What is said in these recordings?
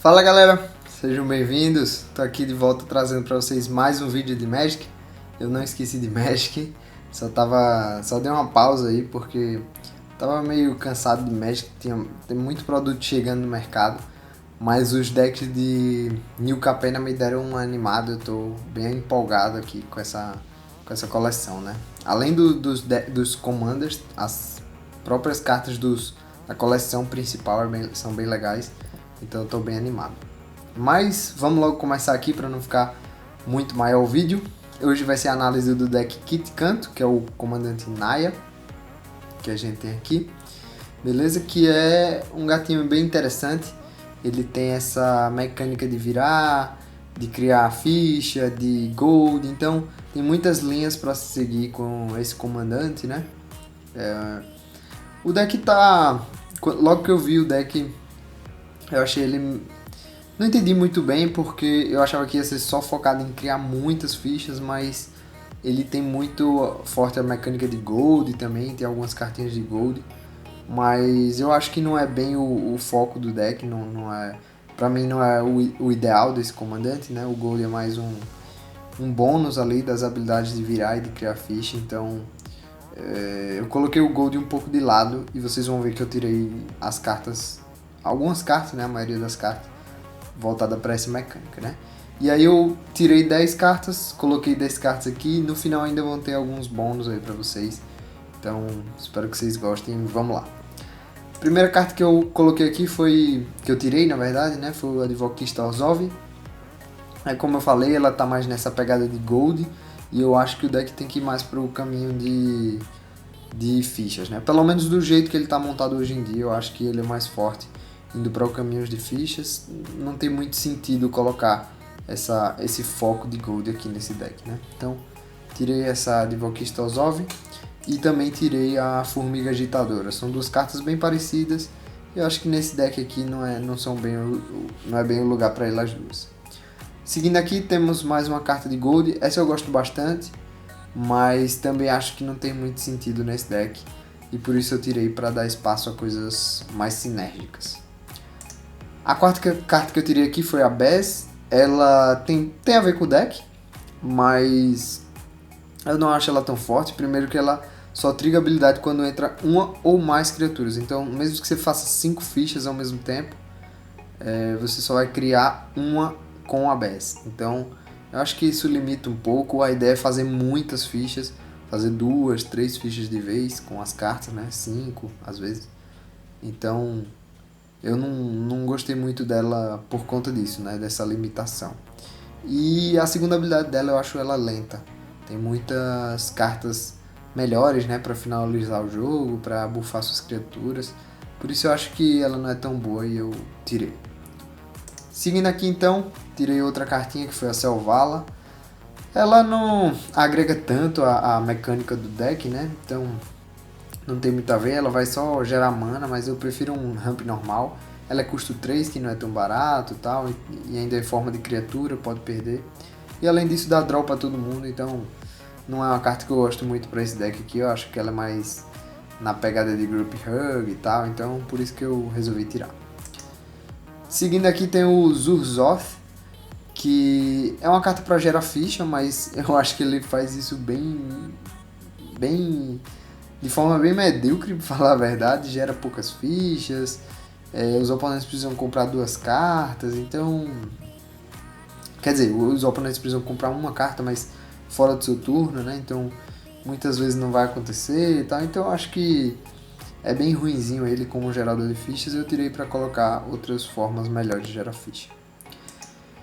Fala galera, sejam bem-vindos. Tô aqui de volta trazendo para vocês mais um vídeo de Magic. Eu não esqueci de Magic, só dei uma pausa aí porque tava meio cansado de Magic, tem muito produto chegando no mercado, mas os decks de New Capenna me deram uma animada. Eu tô bem empolgado aqui com essa coleção, né? Além dos Commanders, as próprias cartas da coleção principal são bem legais. Então eu tô bem animado. Mas vamos logo começar aqui para não ficar muito maior o vídeo. Hoje vai ser a análise do deck Kit Canto, que é o comandante Naya, que a gente tem aqui. Beleza? Que é um gatinho bem interessante. Ele tem essa mecânica de virar, de criar ficha, de gold. Então tem muitas linhas para seguir com esse comandante, né? O deck tá... Logo que eu vi o deck, eu achei ele... Não entendi muito bem porque eu achava que ia ser só focado em criar muitas fichas, mas ele tem muito forte a mecânica de gold também, tem algumas cartinhas de gold, mas eu acho que não é bem o foco do deck, não é, pra mim não é o ideal desse comandante, né? O gold é mais um bônus ali das habilidades de virar e de criar ficha, então eu coloquei o gold um pouco de lado e vocês vão ver que eu tirei as cartas, algumas cartas, né, a maioria das cartas voltada para essa mecânica, né? E aí eu tirei 10 cartas, coloquei 10 cartas aqui e no final ainda vão ter alguns bônus aí para vocês. Então, espero que vocês gostem. Vamos lá. A primeira carta que eu coloquei aqui que eu tirei, na verdade, né, foi o Advokista Orzhov. Aí, como eu falei, ela tá mais nessa pegada de gold e eu acho que o deck tem que ir mais pro caminho de fichas, né? Pelo menos do jeito que ele tá montado hoje em dia, eu acho que ele é mais forte indo para o caminho de fichas. Não tem muito sentido colocar esse foco de gold aqui nesse deck, né? Então, tirei essa Advokista Orzhov e também tirei a Formiga Agitadora. São duas cartas bem parecidas e eu acho que nesse deck aqui não é bem o lugar para elas duas. Seguindo aqui, temos mais uma carta de gold. Essa eu gosto bastante, mas também acho que não tem muito sentido nesse deck e por isso eu tirei para dar espaço a coisas mais sinérgicas. A quarta carta que eu tirei aqui foi a Bess. Ela tem a ver com o deck, mas eu não acho ela tão forte. Primeiro que ela só triga habilidade quando entra uma ou mais criaturas. Então, mesmo que você faça 5 fichas ao mesmo tempo, você só vai criar uma com a Bess. Então, eu acho que isso limita um pouco. A ideia é fazer muitas fichas, fazer 2, 3 fichas de vez com as cartas, né? 5 às vezes. Então, eu não gostei muito dela por conta disso, né? Dessa limitação. E a segunda habilidade dela eu acho ela lenta. Tem muitas cartas melhores, né? Pra finalizar o jogo, pra buffar suas criaturas. Por isso eu acho que ela não é tão boa e eu tirei. Seguindo aqui então, tirei outra cartinha que foi a Selvala. Ela não agrega tanto a mecânica do deck, né? Então não tem muito a ver, ela vai só gerar mana, mas eu prefiro um ramp normal. Ela é custo 3, que não é tão barato tal, e ainda é em forma de criatura, pode perder. E além disso dá draw pra todo mundo, então não é uma carta que eu gosto muito pra esse deck aqui. Eu acho que ela é mais na pegada de Group Hug e tal, então por isso que eu resolvi tirar. Seguindo aqui tem o Zurzoth, que é uma carta pra gerar ficha, mas eu acho que ele faz isso de forma bem medíocre, pra falar a verdade. Gera poucas fichas, os oponentes precisam comprar 2 cartas, então... Quer dizer, os oponentes precisam comprar uma carta, mas fora do seu turno, né? Então, muitas vezes não vai acontecer e tal. Então, eu acho que é bem ruinzinho ele como gerador de fichas. Eu tirei para colocar outras formas melhores de gerar ficha.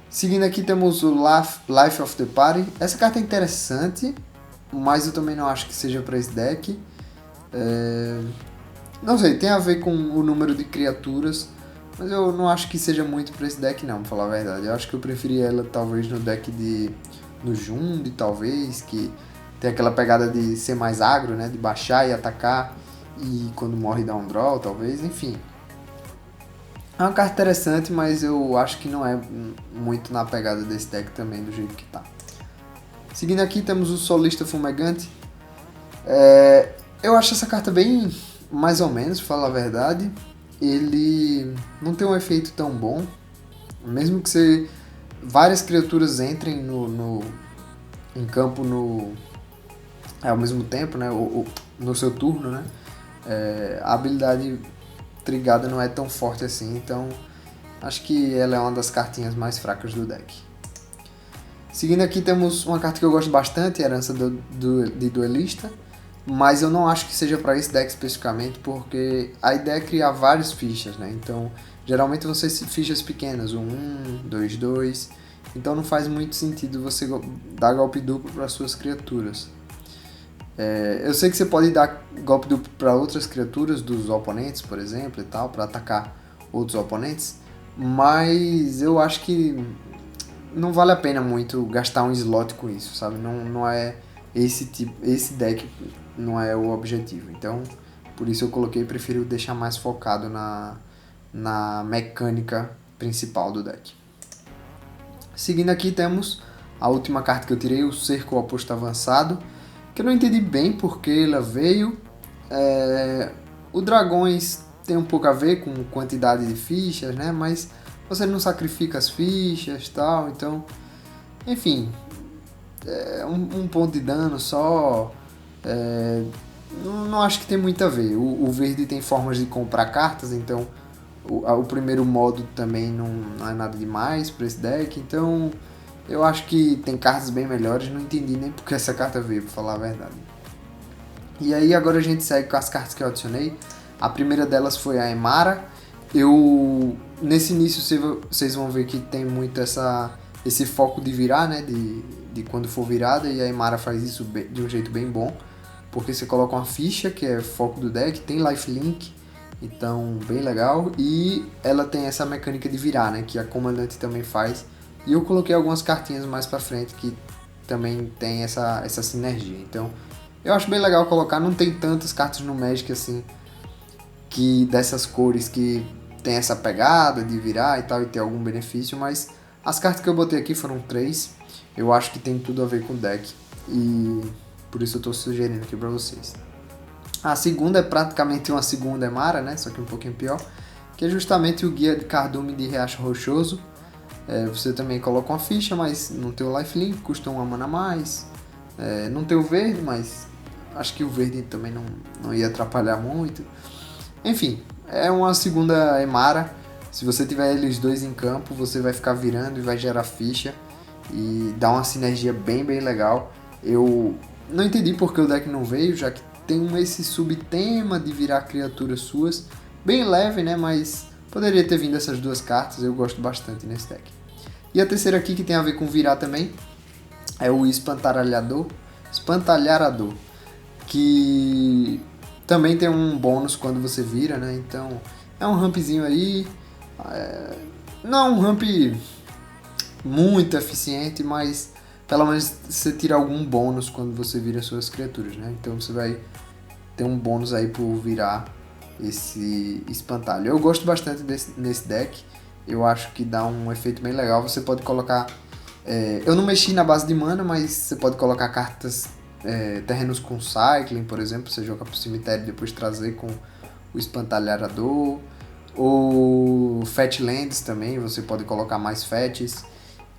Seguindo aqui temos o Life of the Party. Essa carta é interessante, mas eu também não acho que seja para esse deck. Não sei, tem a ver com o número de criaturas, mas eu não acho que seja muito para esse deck não, pra falar a verdade. Eu acho que eu preferi ela talvez no deck no Jund, talvez, que tem aquela pegada de ser mais agro, né, de baixar e atacar, e quando morre dá um draw, talvez, enfim. É uma carta interessante, mas eu acho que não é muito na pegada desse deck também, do jeito que tá. Seguindo aqui temos o Solista Fumegante. Eu acho essa carta bem mais ou menos, pra falar a verdade. Ele não tem um efeito tão bom. Mesmo que você várias criaturas entrem em campo ao mesmo tempo, né? No seu turno, né? A habilidade trigada não é tão forte assim, então acho que ela é uma das cartinhas mais fracas do deck. Seguindo aqui temos uma carta que eu gosto bastante, Herança de Duelista, mas eu não acho que seja para esse deck especificamente, porque a ideia é criar várias fichas, né? Então, geralmente vão ser fichas pequenas, 1, 2, 2, então não faz muito sentido você dar golpe duplo para suas criaturas. Eu sei que você pode dar golpe duplo para outras criaturas dos oponentes, por exemplo, e tal, para atacar outros oponentes, mas eu acho que não vale a pena muito gastar um slot com isso, sabe? Não é esse deck não é o objetivo. Então, por isso eu prefiro deixar mais focado na mecânica principal do deck. Seguindo aqui temos a última carta que eu tirei, o Cerco Oposto Avançado, que eu não entendi bem porque ela veio. O Dragões tem um pouco a ver com quantidade de fichas, né? Mas você não sacrifica as fichas e tal, então... Enfim, um ponto de dano só... não acho que tem muito a ver. O verde tem formas de comprar cartas, então... O primeiro modo também não é nada demais para esse deck, então... Eu acho que tem cartas bem melhores, não entendi nem porque essa carta veio, pra falar a verdade. E aí agora a gente segue com as cartas que eu adicionei. A primeira delas foi a Emara. Nesse início vocês vão ver que tem muito esse foco de virar, né? De quando for virada, e a Emara faz isso de um jeito bem bom. Porque você coloca uma ficha, que é foco do deck, tem lifelink, então bem legal. E ela tem essa mecânica de virar, né? Que a comandante também faz. E eu coloquei algumas cartinhas mais pra frente que também tem essa sinergia. Então, eu acho bem legal colocar. Não tem tantas cartas no Magic assim, que dessas cores que tem essa pegada de virar e tal, e ter algum benefício. Mas as cartas que eu botei aqui foram 3. Eu acho que tem tudo a ver com o deck. E por isso eu tô sugerindo aqui pra vocês. A segunda é praticamente uma segunda Emara, né? Só que um pouquinho pior. Que é justamente o Guia de Cardume de Riacho Rochoso. Você também coloca uma ficha, mas não tem o lifelink, custa uma mana a mais. Não tem o verde, mas acho que o verde também não ia atrapalhar muito. Enfim, é uma segunda Emara. Se você tiver eles dois em campo, você vai ficar virando e vai gerar ficha. E dá uma sinergia bem, bem legal. Eu não entendi porque o deck não veio, já que tem esse subtema de virar criaturas suas. Bem leve, né? Mas poderia ter vindo essas duas cartas, eu gosto bastante nesse deck. E a terceira aqui, que tem a ver com virar também, é o Espantalharador, que também tem um bônus quando você vira, né? Então é um rampzinho aí, não é um ramp muito eficiente, mas pelo menos você tira algum bônus quando você vira suas criaturas, né? Então você vai ter um bônus aí por virar esse espantalho. Eu gosto bastante nesse deck. Eu acho que dá um efeito bem legal. Você pode colocar... eu não mexi na base de mana, mas você pode colocar cartas... terrenos com Cycling, por exemplo. Você joga pro cemitério e depois trazer com o Espantalharador. Ou Fatlands também. Você pode colocar mais Fats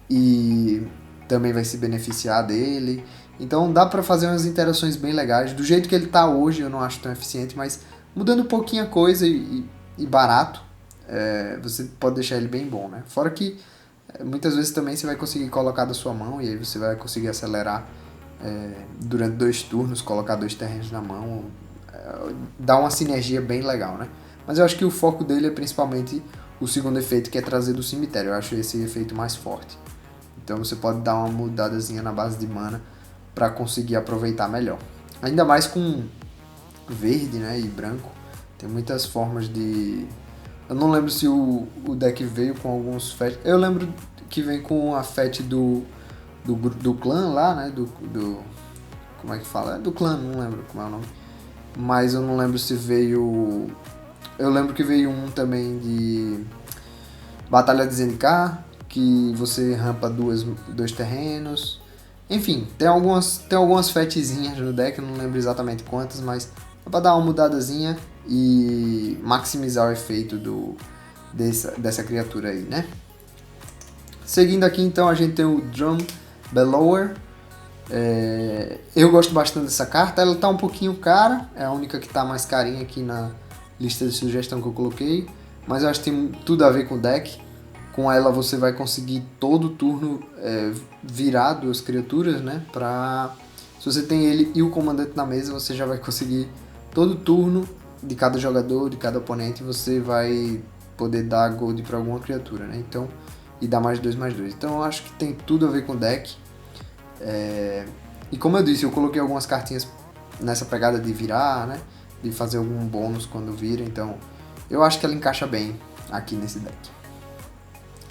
e também vai se beneficiar dele. Então dá pra fazer umas interações bem legais. Do jeito que ele tá hoje eu não acho tão eficiente, mas mudando um pouquinho a coisa e barato, você pode deixar ele bem bom, né? Fora que muitas vezes também você vai conseguir colocar da sua mão e aí você vai conseguir acelerar durante 2 turnos, colocar 2 terrenos na mão, dá uma sinergia bem legal, né? Mas eu acho que o foco dele é principalmente o segundo efeito, que é trazer do cemitério. Eu acho esse efeito mais forte. Então você pode dar uma mudadazinha na base de mana para conseguir aproveitar melhor. Ainda mais com verde, né, e branco. Tem muitas formas de... Eu não lembro se o deck veio com alguns fetch. Eu lembro que vem com a fetch do clã lá, né, como é que fala? É do clã, não lembro como é o nome. Mas eu não lembro se veio... Eu lembro que veio um também de Batalha de Zendikar, que você rampa 2 terrenos. Enfim, tem algumas fetzinhas no deck, eu não lembro exatamente quantas, mas é pra dar uma mudadazinha e maximizar o efeito dessa criatura aí, né? Seguindo aqui então a gente tem o Drum Bellower. Eu gosto bastante dessa carta, ela tá um pouquinho cara, é a única que tá mais carinha aqui na lista de sugestão que eu coloquei, mas eu acho que tem tudo a ver com o deck. Com ela você vai conseguir todo turno virar duas criaturas, né? Se você tem ele e o comandante na mesa, você já vai conseguir todo turno de cada jogador, de cada oponente, você vai poder dar gold para alguma criatura, né? Então, e dar mais 2/2. Então eu acho que tem tudo a ver com o deck. E como eu disse, eu coloquei algumas cartinhas nessa pegada de virar, né? De fazer algum bônus quando vira, então eu acho que ela encaixa bem aqui nesse deck.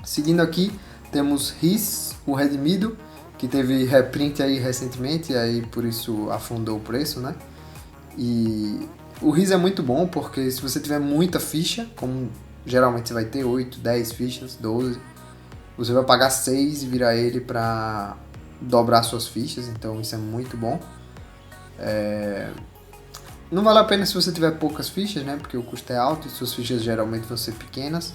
Seguindo aqui, temos Riz, o Redimido, que teve reprint aí recentemente, e aí por isso afundou o preço, né? E o Riz é muito bom, porque se você tiver muita ficha, como geralmente você vai ter 8, 10 fichas, 12, você vai pagar 6 e virar ele para dobrar suas fichas, então isso é muito bom. Não vale a pena se você tiver poucas fichas, né? Porque o custo é alto e suas fichas geralmente vão ser pequenas.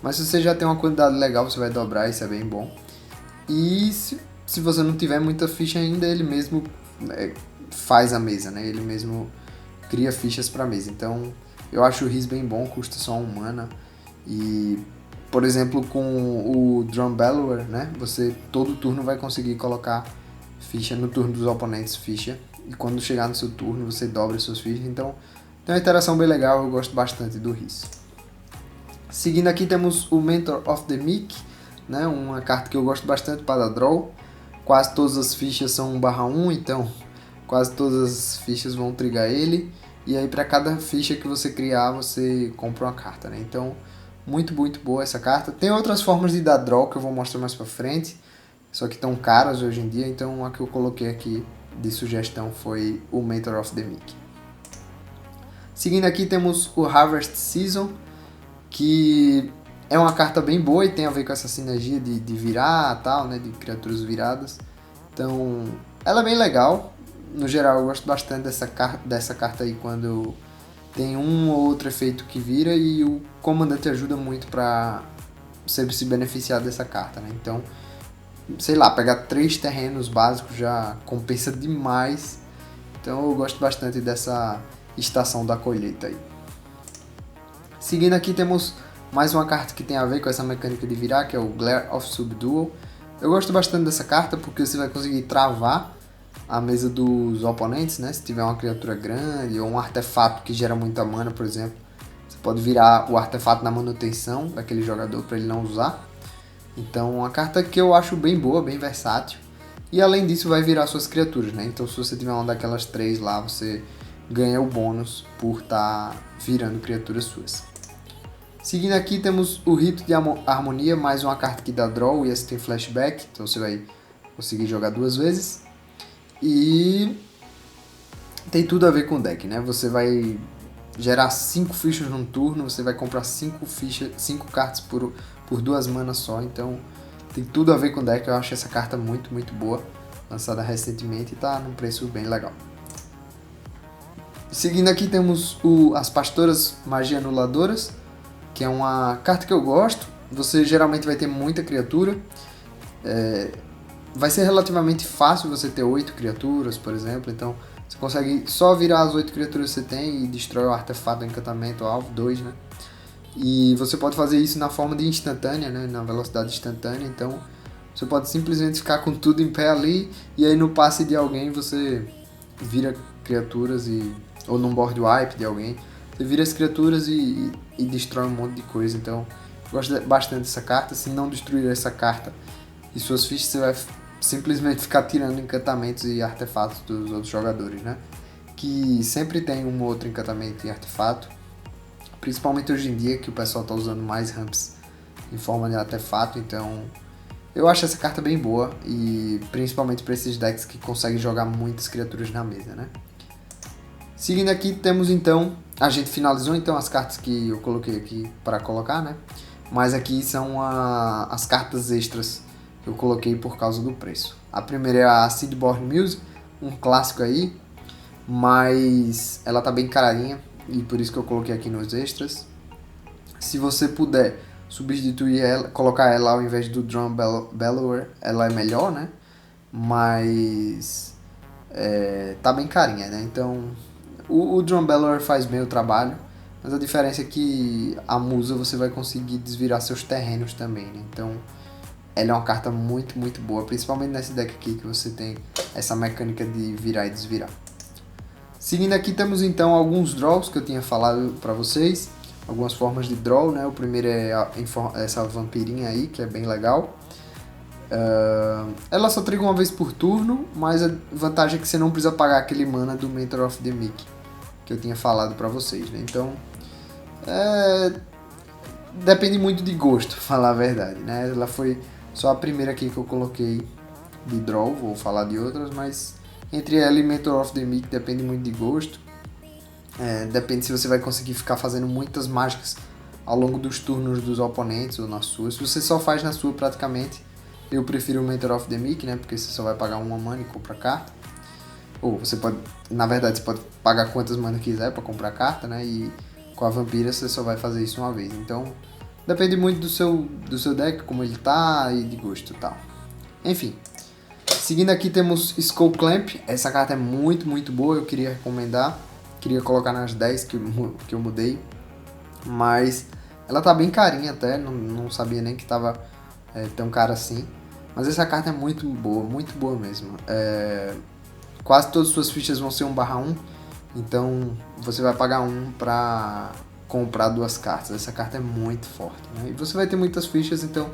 Mas se você já tem uma quantidade legal, você vai dobrar, isso é bem bom. E se você não tiver muita ficha ainda, ele mesmo faz a mesa, né? Ele mesmo cria fichas para mesa. Então eu acho o Riz bem bom, custa só 1 mana. E, por exemplo, com o Drum Bellower, né? Você todo turno vai conseguir colocar ficha no turno dos oponentes, ficha. E quando chegar no seu turno, você dobra as suas fichas. Então tem uma interação bem legal, eu gosto bastante do Riz. Seguindo aqui temos o Mentor of the Meek, né? Uma carta que eu gosto bastante para dar draw. Quase todas as fichas são 1/1, então quase todas as fichas vão trigar ele. E aí para cada ficha que você criar, você compra uma carta, né? Então, muito boa essa carta. Tem outras formas de dar draw que eu vou mostrar mais para frente, só que estão caras hoje em dia, então a que eu coloquei aqui de sugestão foi o Mentor of the Meek. Seguindo aqui temos o Harvest Season, que é uma carta bem boa e tem a ver com essa sinergia de virar tal, né, de criaturas viradas. Então, ela é bem legal. No geral, eu gosto bastante dessa carta aí quando tem um ou outro efeito que vira e o comandante ajuda muito para você se beneficiar dessa carta, né? Então, sei lá, pegar 3 terrenos básicos já compensa demais. Então, eu gosto bastante dessa estação da colheita aí. Seguindo aqui temos mais uma carta que tem a ver com essa mecânica de virar, que é o Glare of Subdual. Eu gosto bastante dessa carta porque você vai conseguir travar a mesa dos oponentes, né? Se tiver uma criatura grande ou um artefato que gera muita mana, por exemplo, você pode virar o artefato na manutenção daquele jogador para ele não usar. Então, uma carta que eu acho bem boa, bem versátil. E além disso vai virar suas criaturas, né? Então se você tiver uma daquelas 3 lá, você ganha o bônus por estar virando criaturas suas. Seguindo aqui temos o Rito de Harmonia, mais uma carta que dá draw e essa tem flashback, então você vai conseguir jogar 2 vezes. E tem tudo a ver com o deck, né? Você vai gerar 5 fichas num turno, você vai comprar 5 cartas por 2 manas só, então tem tudo a ver com o deck. Eu acho essa carta muito boa, lançada recentemente e tá num preço bem legal. Seguindo aqui temos as Pastoras Magia Anuladoras, que é uma carta que eu gosto. Você geralmente vai ter muita criatura. Vai ser relativamente fácil você ter 8 criaturas, por exemplo. Então você consegue só virar as 8 criaturas que você tem e destrói o artefato do encantamento alvo, 2, né? E você pode fazer isso na forma de instantânea, né? Na velocidade instantânea. Então você pode simplesmente ficar com tudo em pé ali e aí no passe de alguém você vira criaturas ou num board wipe de alguém. Você vira as criaturas e destrói um monte de coisa. Então, eu gosto bastante dessa carta. Se não destruir essa carta e suas fichas, você vai simplesmente ficar tirando encantamentos e artefatos dos outros jogadores, né? Que sempre tem um ou outro encantamento e artefato. Principalmente hoje em dia, que o pessoal está usando mais ramps em forma de artefato. Então, eu acho essa carta bem boa. E principalmente para esses decks que conseguem jogar muitas criaturas na mesa, né? Seguindo aqui temos então, a gente finalizou então as cartas que eu coloquei aqui para colocar, né? Mas aqui são as cartas extras que eu coloquei por causa do preço. A primeira é a Seedborn Muse, um clássico aí, mas ela tá bem carinha e por isso que eu coloquei aqui nos extras. Se você puder, substituir ela, colocar ela ao invés do Drum Bellower, ela é melhor, né? Mas tá bem carinha, né? Então o Drum Bellower faz bem o trabalho, mas a diferença é que a Musa você vai conseguir desvirar seus terrenos também, né? Então ela é uma carta muito, muito boa, principalmente nesse deck aqui que você tem essa mecânica de virar e desvirar. Seguindo aqui temos então alguns draws que eu tinha falado para vocês, algumas formas de draw, né? O primeiro é essa vampirinha aí, que é bem legal. Ela só triga uma vez por turno, mas a vantagem é que você não precisa pagar aquele mana do Mentor of the Meek que eu tinha falado para vocês, né? Então, depende muito de gosto, falar a verdade, né? Ela foi só a primeira aqui que eu coloquei de draw, vou falar de outras, mas entre ela e Mentor of the Meek depende muito de gosto. Depende se você vai conseguir ficar fazendo muitas mágicas ao longo dos turnos dos oponentes ou na sua. Se você só faz na sua praticamente, eu prefiro o Mentor of the Meek, né? Porque você só vai pagar uma mana e compra carta. Ou você pode, na verdade, você pode pagar quantas mana quiser para comprar carta, né? E com a Vampira você só vai fazer isso uma vez. Então, depende muito do seu deck, como ele tá e de gosto e tal. Enfim. Seguindo aqui temos Skull Clamp. Essa carta é muito, muito boa. Eu queria recomendar. Queria colocar nas 10 que eu mudei. Mas ela tá bem carinha até. Não sabia nem que tava tão cara assim. Mas essa carta é muito boa mesmo. Quase todas as suas fichas vão ser 1/1. Então você vai pagar 1 pra comprar 2 cartas. Essa carta é muito forte, né? E você vai ter muitas fichas, então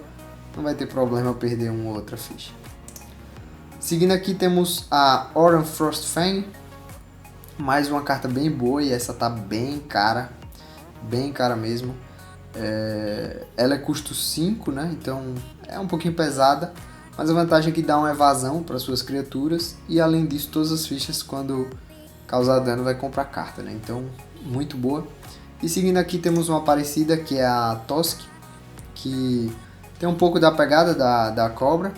não vai ter problema perder uma ou outra ficha. Seguindo aqui temos a Oran Frostfang. Mais uma carta bem boa e essa tá bem cara mesmo. Ela é custo 5, né? Então é um pouquinho pesada, mas a vantagem é que dá uma evasão para suas criaturas e além disso todas as fichas quando causar dano vai comprar carta, né? Então muito boa. E seguindo aqui temos uma parecida que é a Tosk, que tem um pouco da pegada da cobra,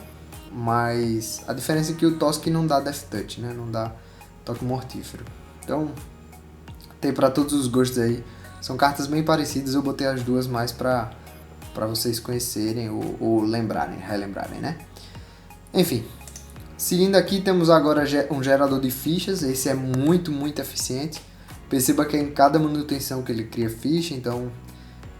mas a diferença é que o Tosk não dá Death Touch, né? Não dá toque mortífero. Então tem para todos os gostos aí. São cartas bem parecidas, eu botei as duas mais para vocês conhecerem ou relembrarem, né? Enfim, seguindo aqui temos agora um gerador de fichas, esse é muito, muito eficiente. Perceba que em cada manutenção que ele cria ficha, então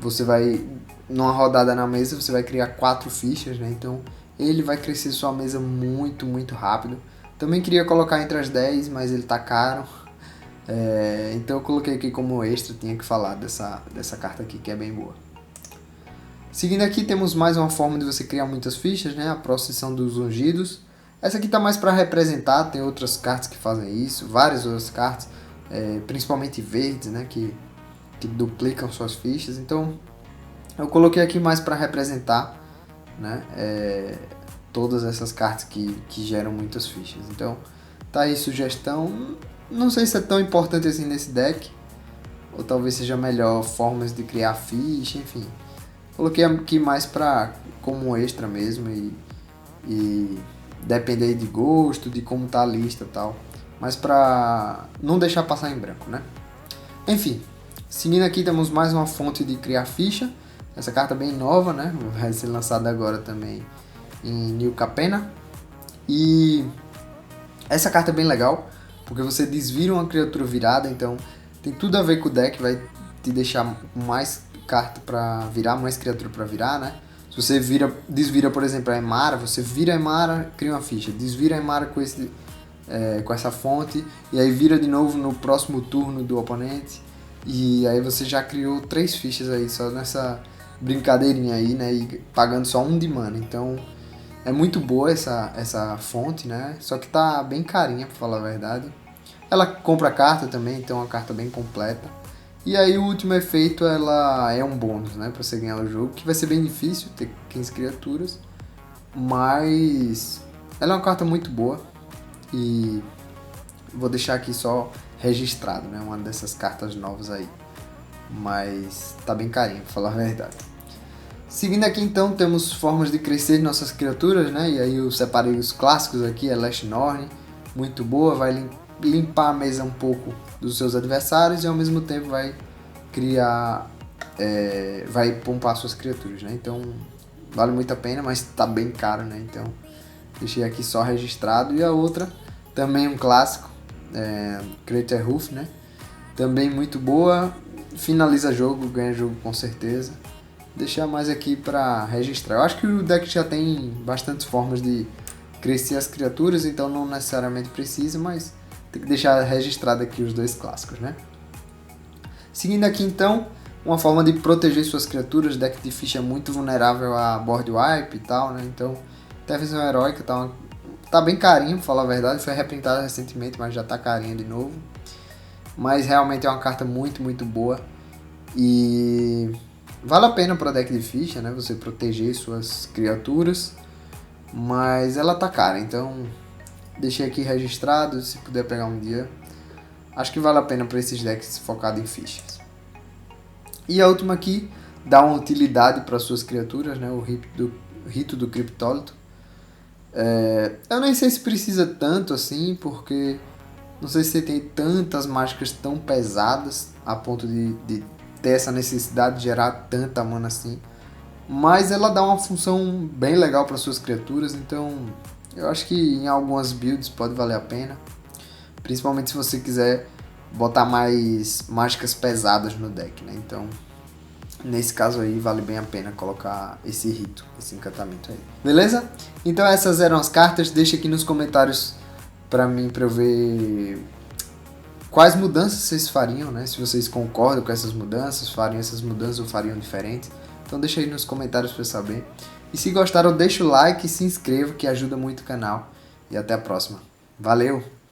você vai, numa rodada na mesa, você vai criar 4 fichas, né? Então ele vai crescer sua mesa muito, muito rápido. Também queria colocar entre as 10, mas ele tá caro. Então eu coloquei aqui como extra, tinha que falar dessa carta aqui que é bem boa. Seguindo aqui temos mais uma forma de você criar muitas fichas, né? A Procissão dos Ungidos. Essa aqui tá mais para representar, tem outras cartas que fazem isso, várias outras cartas, principalmente verdes, né? Que duplicam suas fichas. Então eu coloquei aqui mais para representar, né? Todas essas cartas que geram muitas fichas. Então tá aí sugestão. Não sei se é tão importante assim nesse deck, ou talvez seja melhor formas de criar ficha, enfim. Coloquei aqui mais como extra mesmo e depender de gosto, de como tá a lista e tal. Mas pra não deixar passar em branco, né? Enfim, seguindo aqui temos mais uma fonte de criar ficha. Essa carta é bem nova, né? Vai ser lançada agora também em New Capenna. E essa carta é bem legal, porque você desvira uma criatura virada, então tem tudo a ver com o deck, vai te deixar mais carta para virar, mais criatura para virar, né? Se você desvira, por exemplo, a Emara, você vira a Emara, cria uma ficha, desvira a Emara com essa fonte, e aí vira de novo no próximo turno do oponente, e aí você já criou 3 fichas aí, só nessa brincadeirinha aí, né? E pagando só 1 de mana, então é muito boa essa fonte, né? Só que tá bem carinha, pra falar a verdade. Ela compra carta também, então é uma carta bem completa. E aí o último efeito, ela é um bônus, né? Pra você ganhar o jogo, que vai ser bem difícil, ter 15 criaturas. Mas ela é uma carta muito boa. E vou deixar aqui só registrado, né? Uma dessas cartas novas aí. Mas tá bem carinha, pra falar a verdade. Seguindo aqui então, temos formas de crescer nossas criaturas, né? E aí eu separei os clássicos aqui, a Elesh Norn, muito boa, vai limpar a mesa um pouco dos seus adversários e ao mesmo tempo vai criar vai poupar suas criaturas, né? Então vale muito a pena, mas tá bem caro, né? Então deixei aqui só registrado. E a outra, também um clássico, Craterhoof, né? Também muito boa, finaliza jogo, ganha jogo com certeza. Deixar mais aqui para registrar. Eu acho que o deck já tem bastantes formas de crescer as criaturas, então não necessariamente precisa, mas tem que deixar registrado aqui os dois clássicos, né? Seguindo aqui então, uma forma de proteger suas criaturas. O deck de ficha é muito vulnerável a board wipe e tal, né? Então, até a visão heróica tá bem carinho, pra falar a verdade. Foi reprintada recentemente, mas já tá carinha de novo. Mas realmente é uma carta muito, muito boa. E vale a pena para deck de ficha, né? Você proteger suas criaturas. Mas ela tá cara, então deixei aqui registrado, se puder pegar um dia. Acho que vale a pena para esses decks focados em fichas. E a última aqui, dá uma utilidade para suas criaturas, né? O Rito do Criptólito. Eu nem sei se precisa tanto assim, porque não sei se tem tantas mágicas tão pesadas a ponto de ter essa necessidade de gerar tanta mana assim. Mas ela dá uma função bem legal para suas criaturas, então eu acho que em algumas builds pode valer a pena. Principalmente se você quiser botar mais mágicas pesadas no deck, né? Então, nesse caso aí, vale bem a pena colocar esse rito, esse encantamento aí. Beleza? Então essas eram as cartas. Deixa aqui nos comentários pra eu ver quais mudanças vocês fariam, né? Se vocês concordam com essas mudanças, fariam essas mudanças ou fariam diferentes. Então deixa aí nos comentários pra eu saber. E se gostaram, deixa o like e se inscreva, que ajuda muito o canal. E até a próxima. Valeu!